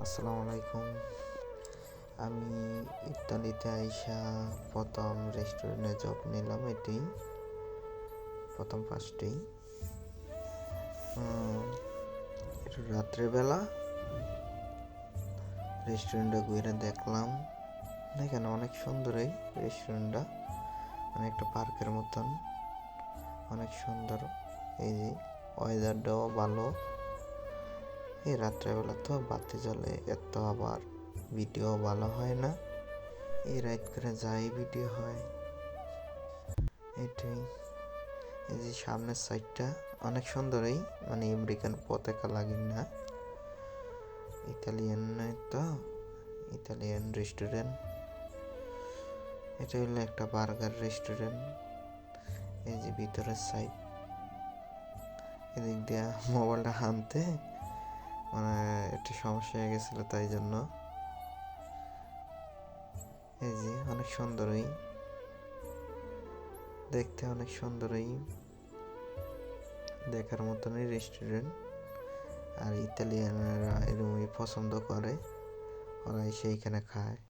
আসসালামু আলাইকুম। আমি ইতালিতে আইসা প্রথম রেস্টুরেন্টে জব নিলাম, এটি প্রথম ফার্স্টেই। একটু রাত্রেবেলা রেস্টুরেন্টটা ঘুরে দেখলাম। দেখেন অনেক সুন্দর এই রেস্টুরেন্টটা, মানে একটা পার্কের মতন, অনেক সুন্দর। এই যে ওয়েদারটাও ভালো। এই রাত্রেবেলা তো বাতি জ্বলে, এত আবার ভিডিও ভালো হয় না। এই রাত করে যাই ভিডিও হয় এটাই। এই যে সামনের সাইডটা অনেক সুন্দর, এই মানে আমেরিকান পতাকা লাগে না, ইতালিয়ান তো, ইতালিয়ান রেস্টুরেন্ট। এটা হলো একটা বার্গার রেস্টুরেন্ট। এই যে ভিতরের সাইড, এদিক দিয়ে মোবাইলটা হানতে মানে একটু সমস্যা হয়ে গেছিল, তাই জন্য। এই যে অনেক সুন্দরই দেখতে, অনেক সুন্দরই দেখার মতনই রেস্টুরেন্ট। আর ইতালিয়ানরা এরকমই পছন্দ করে, ওরা সেইখানে খায়।